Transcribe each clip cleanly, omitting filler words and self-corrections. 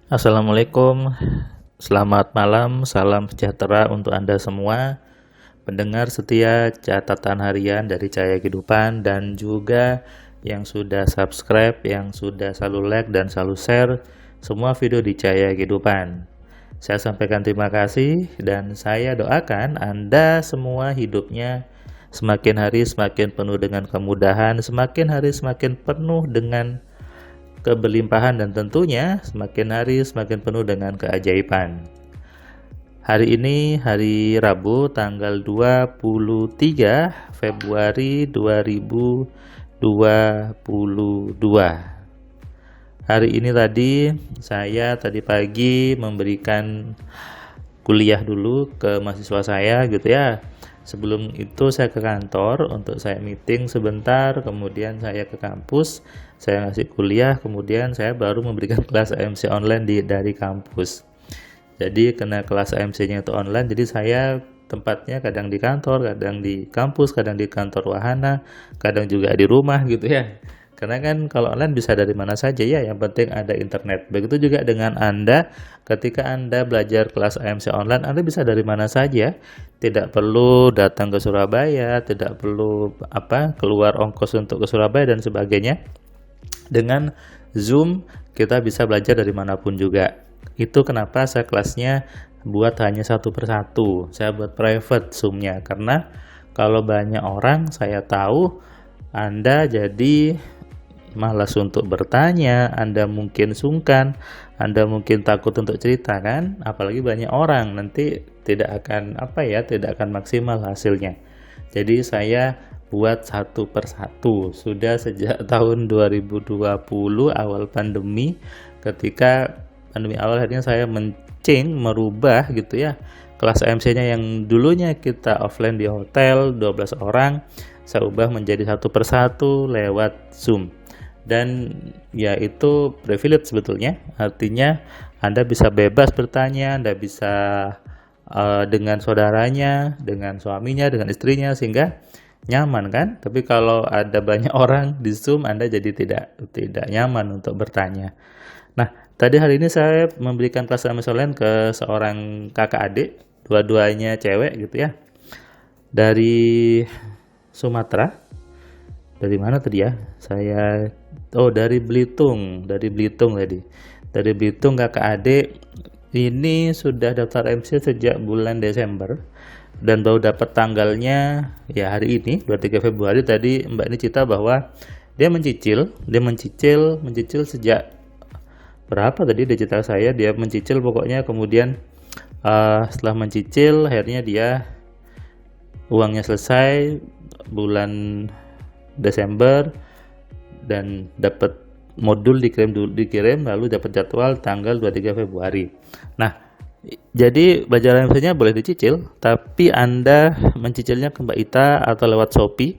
Assalamualaikum, selamat malam, salam sejahtera untuk Anda semua, pendengar setia catatan harian dari Cahaya Kehidupan dan juga yang sudah subscribe, yang sudah selalu like dan selalu share semua video di Cahaya Kehidupan. Saya sampaikan terima kasih dan saya doakan Anda semua hidupnya semakin hari semakin penuh dengan kemudahan, semakin hari semakin penuh dengan keberlimpahan dan tentunya semakin hari semakin penuh dengan keajaiban. Hari ini hari Rabu tanggal 23 Februari 2022. Hari ini saya tadi pagi memberikan kuliah dulu ke mahasiswa saya gitu ya. Sebelum itu saya ke kantor untuk saya meeting sebentar, kemudian saya ke kampus, saya ngasih kuliah, kemudian saya baru memberikan kelas AMC online dari kampus. Jadi karena kelas AMC-nya itu online, jadi saya tempatnya kadang di kantor, kadang di kampus, kadang di kantor wahana, kadang juga di rumah gitu ya. Karena kan kalau online bisa dari mana saja ya, yang penting ada internet. Begitu juga dengan Anda, ketika Anda belajar kelas AMC online, Anda bisa dari mana saja. Tidak perlu datang ke Surabaya, tidak perlu keluar ongkos untuk ke Surabaya dan sebagainya. Dengan Zoom, kita bisa belajar dari manapun juga. Itu kenapa saya kelasnya buat hanya satu persatu. Saya buat private Zoom-nya, karena kalau banyak orang, saya tahu Anda jadi malas untuk bertanya, Anda mungkin sungkan, Anda mungkin takut untuk cerita kan, apalagi banyak orang, nanti tidak akan tidak akan maksimal hasilnya. Jadi saya buat satu persatu, sudah sejak tahun 2020 awal pandemi, ketika pandemi awal akhirnya saya merubah gitu ya, kelas AMC-nya yang dulunya kita offline di hotel 12 orang, saya ubah menjadi satu persatu lewat Zoom. Dan ya itu privilege sebetulnya, artinya Anda bisa bebas bertanya, Anda bisa dengan saudaranya, dengan suaminya, dengan istrinya, sehingga nyaman kan. Tapi kalau ada banyak orang di Zoom, Anda jadi tidak nyaman untuk bertanya. Nah, tadi hari ini saya memberikan kelas online ke seorang kakak adik, dua-duanya cewek gitu ya, dari Sumatera. Dari mana tadi ya? Dari Belitung tadi. Dari Belitung kakak adik ini sudah daftar MC sejak bulan Desember dan baru dapat tanggalnya ya hari ini 23 Februari. Tadi Mbak ini cerita bahwa dia mencicil sejak berapa tadi dia cerita saya, dia mencicil pokoknya, kemudian setelah mencicil akhirnya dia uangnya selesai bulan Desember dan dapat modul dikirim lalu dapat jadwal tanggal 23 Februari. Nah, jadi belajar MC-nya boleh dicicil, tapi Anda mencicilnya ke Mbak Ita atau lewat Shopee.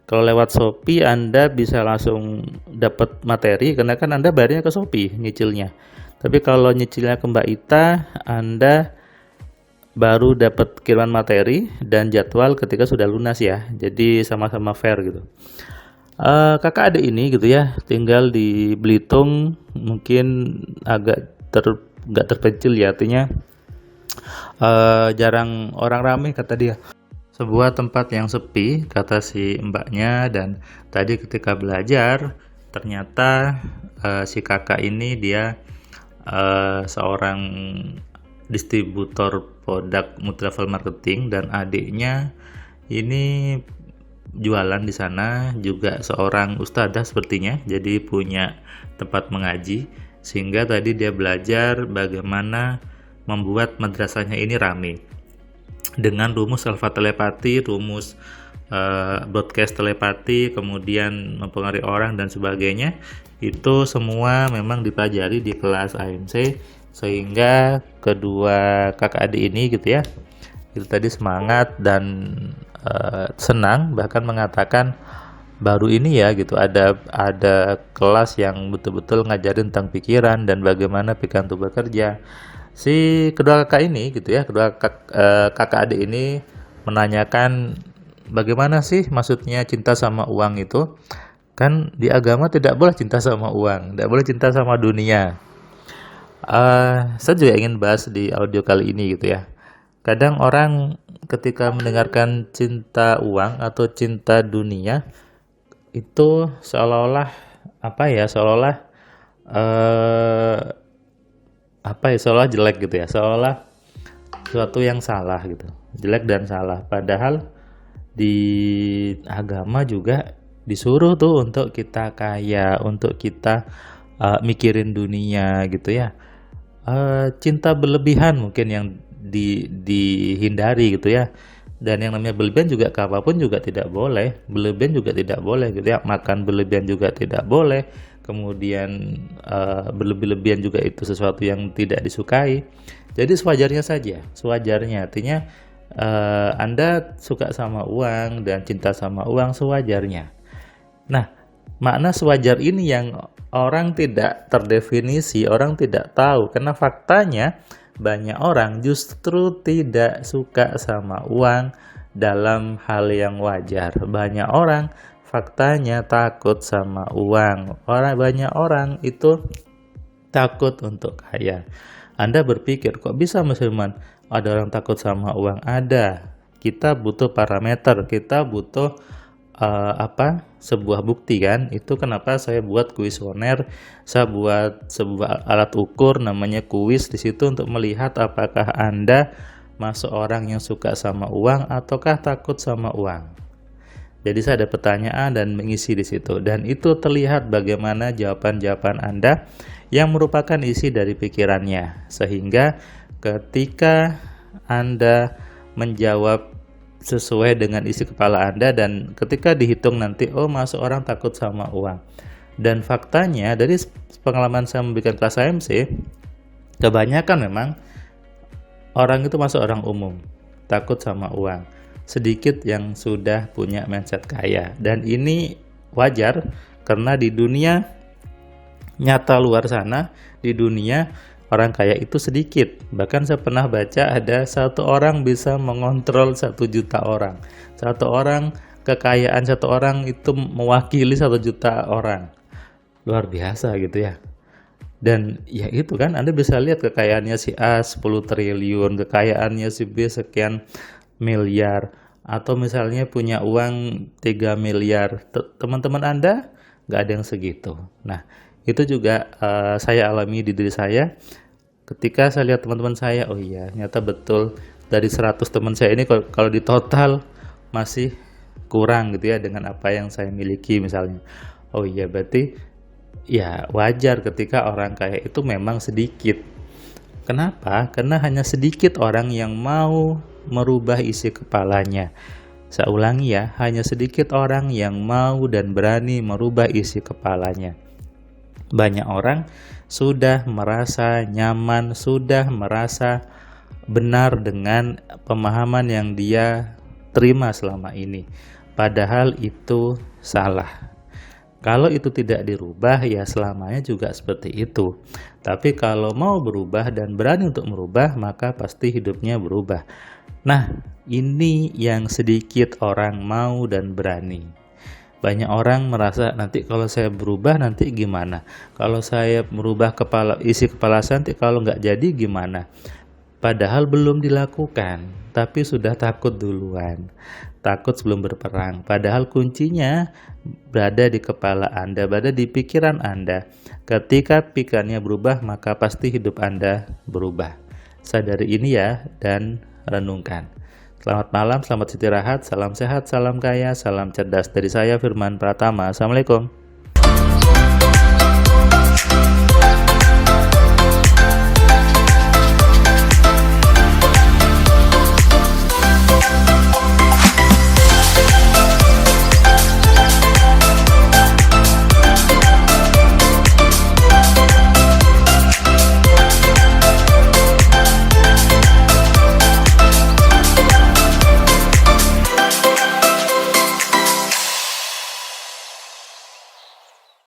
Kalau lewat Shopee Anda bisa langsung dapat materi karena kan Anda bayarnya ke Shopee nyicilnya. Tapi kalau nyicilnya ke Mbak Ita, Anda baru dapat kiriman materi dan jadwal ketika sudah lunas ya, jadi sama-sama fair gitu. Kakak adik ini gitu ya, tinggal di Belitung, mungkin agak nggak terpencil ya, artinya jarang orang ramai kata dia. Sebuah tempat yang sepi kata si mbaknya, dan tadi ketika belajar ternyata si kakak ini dia seorang distributor produk multi-level marketing dan adiknya ini jualan di sana, juga seorang ustadzah sepertinya, jadi punya tempat mengaji, sehingga tadi dia belajar bagaimana membuat madrasahnya ini rame dengan rumus alfa telepati, rumus broadcast telepati, kemudian mempengaruhi orang dan sebagainya. Itu semua memang dipelajari di kelas AMC, sehingga kedua kakak adik ini gitu ya, itu tadi semangat dan senang, bahkan mengatakan baru ini ya gitu ada kelas yang betul-betul ngajarin tentang pikiran dan bagaimana pikiran itu bekerja. Si kedua kakak ini gitu ya, kakak adik ini menanyakan bagaimana sih maksudnya cinta sama uang itu. Kan di agama tidak boleh cinta sama uang, tidak boleh cinta sama dunia. Saya juga ingin bahas di audio kali ini gitu ya. Kadang orang ketika mendengarkan cinta uang atau cinta dunia itu seolah-olah apa ya, seolah-olah eh, apa ya, seolah jelek gitu ya, seolah sesuatu yang salah gitu, jelek dan salah. Padahal di agama juga disuruh tuh untuk kita kaya, untuk kita mikirin dunia gitu ya. Cinta berlebihan mungkin yang dihindari gitu ya. Dan yang namanya berlebihan juga ke apapun juga tidak boleh. Berlebihan juga tidak boleh gitu ya. Makan berlebihan juga tidak boleh. Kemudian berlebih-lebihan juga itu sesuatu yang tidak disukai. Jadi sewajarnya saja, sewajarnya. Artinya Anda suka sama uang dan cinta sama uang sewajarnya. Nah, makna sewajar ini yang orang tidak terdefinisi, orang tidak tahu. Karena faktanya banyak orang justru tidak suka sama uang dalam hal yang wajar. Banyak orang faktanya takut sama uang. Banyak orang itu takut untuk kaya. Anda berpikir, kok bisa Musliman ada orang takut sama uang? Ada. Kita butuh parameter, kita butuh sebuah bukti kan. Itu kenapa saya buat kuesioner, saya buat sebuah alat ukur namanya kuis di situ untuk melihat apakah Anda masuk orang yang suka sama uang ataukah takut sama uang. Jadi saya ada pertanyaan dan mengisi di situ, dan itu terlihat bagaimana jawaban-jawaban Anda yang merupakan isi dari pikirannya, sehingga ketika Anda menjawab sesuai dengan isi kepala Anda dan ketika dihitung nanti, oh masuk orang takut sama uang. Dan faktanya dari pengalaman saya memberikan kelas AMC, kebanyakan memang orang itu masuk orang umum, takut sama uang. Sedikit yang sudah punya mindset kaya. Dan ini wajar karena di dunia nyata luar sana, di dunia orang kaya itu sedikit. Bahkan saya pernah baca ada satu orang bisa mengontrol 1 juta orang. Satu orang, kekayaan satu orang itu mewakili 1 juta orang. Luar biasa gitu ya. Dan ya itu kan, Anda bisa lihat kekayaannya si A 10 triliun, kekayaannya si B sekian miliar, atau misalnya punya uang 3 miliar. Teman-teman Anda nggak ada yang segitu. Nah, itu juga saya alami di diri saya. Ketika saya lihat teman-teman saya, oh iya, nyata betul dari 100 teman saya ini kalau di total masih kurang gitu ya dengan apa yang saya miliki misalnya. Oh iya, berarti ya wajar ketika orang kaya itu memang sedikit. Kenapa? Karena hanya sedikit orang yang mau merubah isi kepalanya. Saya ulangi ya, hanya sedikit orang yang mau dan berani merubah isi kepalanya. Banyak orang sudah merasa nyaman, sudah merasa benar dengan pemahaman yang dia terima selama ini. Padahal itu salah. Kalau itu tidak dirubah, ya selamanya juga seperti itu. Tapi kalau mau berubah dan berani untuk merubah, maka pasti hidupnya berubah. Nah, ini yang sedikit orang mau dan berani. Banyak orang merasa nanti kalau saya berubah nanti gimana? Kalau saya merubah isi kepala saya nanti kalau nggak jadi gimana? Padahal belum dilakukan, tapi sudah takut duluan. Takut sebelum berperang. Padahal kuncinya berada di kepala Anda, berada di pikiran Anda. Ketika pikirannya berubah, maka pasti hidup Anda berubah. Sadari ini ya, dan renungkan. Selamat malam, selamat istirahat, salam sehat, salam kaya, salam cerdas. Dari saya Firman Pratama. Assalamualaikum.